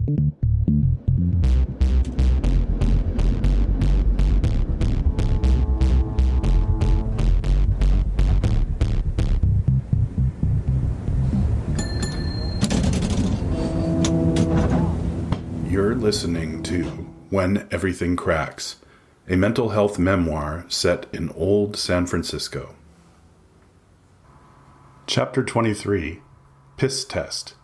You're listening to When Everything Cracks, a mental health memoir set in old San Francisco. Chapter 23, Piss Test.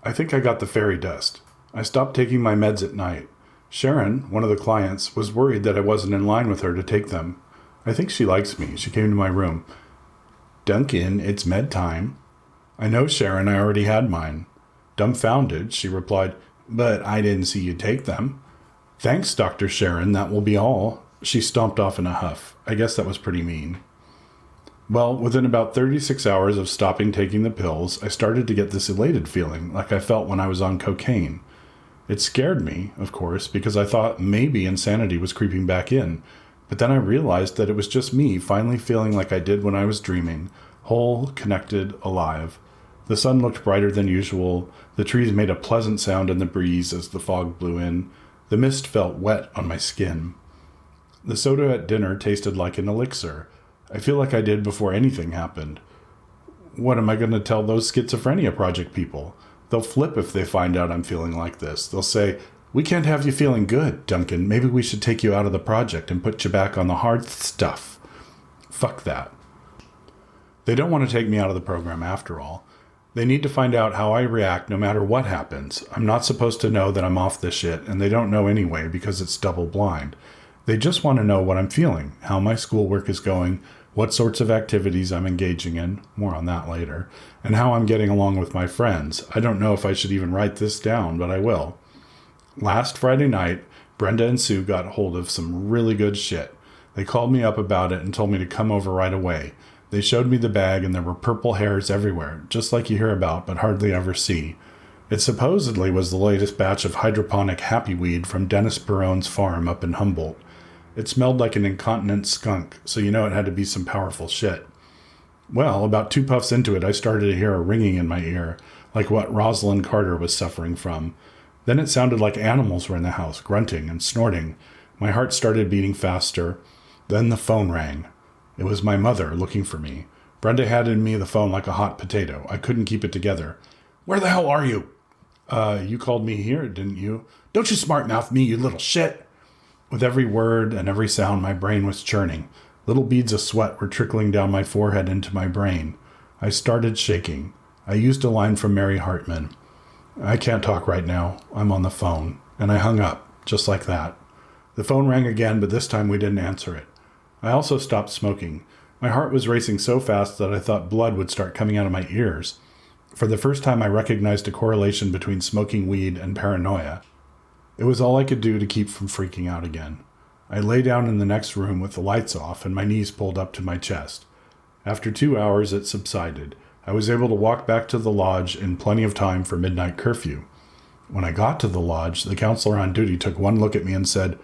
I think I got the fairy dust. I stopped taking my meds at night. Sharon, one of the clients, was worried that I wasn't in line with her to take them. I think she likes me. She came to my room. Duncan, it's med time. I know, Sharon, I already had mine. Dumbfounded, she replied, but I didn't see you take them. Thanks, Dr. Sharon, that will be all. She stomped off in a huff. I guess that was pretty mean. Well, within about 36 hours of stopping taking the pills, I started to get this elated feeling like I felt when I was on cocaine. It scared me, of course, because I thought maybe insanity was creeping back in, but then I realized that it was just me finally feeling like I did when I was dreaming, whole, connected, alive. The sun looked brighter than usual. The trees made a pleasant sound in the breeze as the fog blew in. The mist felt wet on my skin. The soda at dinner tasted like an elixir. I feel like I did before anything happened. What am I going to tell those schizophrenia project people? They'll flip if they find out I'm feeling like this. They'll say, "We can't have you feeling good, Duncan. Maybe we should take you out of the project and put you back on the hard stuff." Fuck that. They don't want to take me out of the program after all. They need to find out how I react no matter what happens. I'm not supposed to know that I'm off this shit, and they don't know anyway because it's double blind. They just want to know what I'm feeling, how my schoolwork is going, what sorts of activities I'm engaging in, more on that later, and how I'm getting along with my friends. I don't know if I should even write this down, but I will. Last Friday night, Brenda and Sue got hold of some really good shit. They called me up about it and told me to come over right away. They showed me the bag, and there were purple hairs everywhere, just like you hear about but hardly ever see. It supposedly was the latest batch of hydroponic happy weed from Dennis Perone's farm up in Humboldt. It smelled like an incontinent skunk, so you know it had to be some powerful shit. Well, about 2 puffs into it, I started to hear a ringing in my ear, like what Rosalind Carter was suffering from. Then it sounded like animals were in the house, grunting and snorting. My heart started beating faster. Then the phone rang. It was my mother looking for me. Brenda handed me the phone like a hot potato. I couldn't keep it together. "Where the hell are you?" You called me here, didn't you?" "Don't you smart-mouth me, you little shit." With every word and every sound, my brain was churning. Little beads of sweat were trickling down my forehead into my brain. I started shaking. I used a line from Mary Hartman. "I can't talk right now. I'm on the phone." And I hung up, just like that. The phone rang again, but this time we didn't answer it. I also stopped smoking. My heart was racing so fast that I thought blood would start coming out of my ears. For the first time, I recognized a correlation between smoking weed and paranoia. It was all I could do to keep from freaking out again. I lay down in the next room with the lights off and my knees pulled up to my chest. After 2 hours, it subsided. I was able to walk back to the lodge in plenty of time for midnight curfew. When I got to the lodge, the counselor on duty took one look at me and said,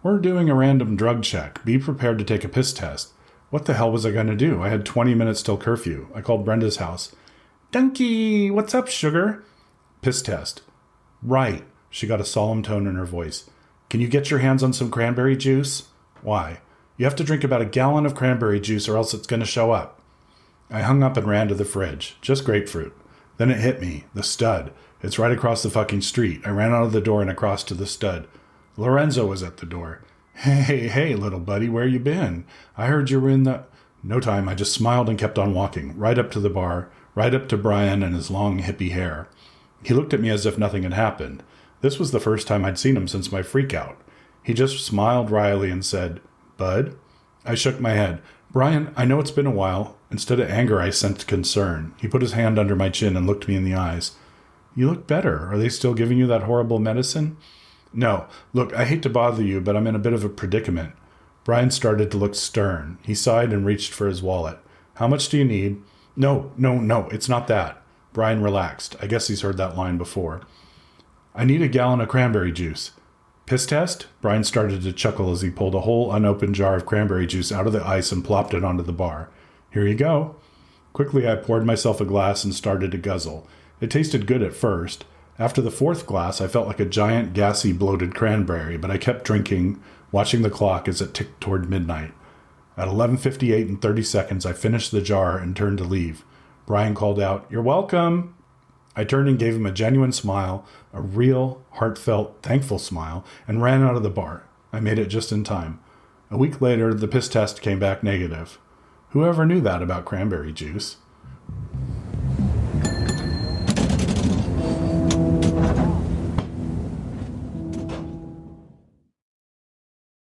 "We're doing a random drug check. Be prepared to take a piss test." What the hell was I going to do? I had 20 minutes till curfew. I called Brenda's house. "Dunky, what's up, sugar?" "Piss test." "Right." She got a solemn tone in her voice. "Can you get your hands on some cranberry juice?" "Why?" "You have to drink about a gallon of cranberry juice or else it's going to show up." I hung up and ran to the fridge. Just grapefruit. Then it hit me. The stud. It's right across the fucking street. I ran out of the door and across to the stud. Lorenzo was at the door. Hey, little buddy, where you been? I heard you were in the..." No time, I just smiled and kept on walking, right up to the bar, right up to Brian and his long hippie hair. He looked at me as if nothing had happened. This was the first time I'd seen him since my freakout. He just smiled wryly and said, "Bud?" I shook my head. "Brian, I know it's been a while." Instead of anger, I sensed concern. He put his hand under my chin and looked me in the eyes. "You look better. Are they still giving you that horrible medicine?" "No. Look, I hate to bother you, but I'm in a bit of a predicament." Brian started to look stern. He sighed and reached for his wallet. "How much do you need?" No, it's not that." Brian relaxed. I guess he's heard that line before. "I need a gallon of cranberry juice." "Piss test?" Brian started to chuckle as he pulled a whole unopened jar of cranberry juice out of the ice and plopped it onto the bar. "Here you go." Quickly, I poured myself a glass and started to guzzle. It tasted good at first. After the fourth glass, I felt like a giant, gassy, bloated cranberry, but I kept drinking, watching the clock as it ticked toward midnight. At 11:58 and 30 seconds, I finished the jar and turned to leave. Brian called out, "You're welcome." I turned and gave him a genuine smile, a real, heartfelt, thankful smile, and ran out of the bar. I made it just in time. A week later, the piss test came back negative. Whoever knew that about cranberry juice?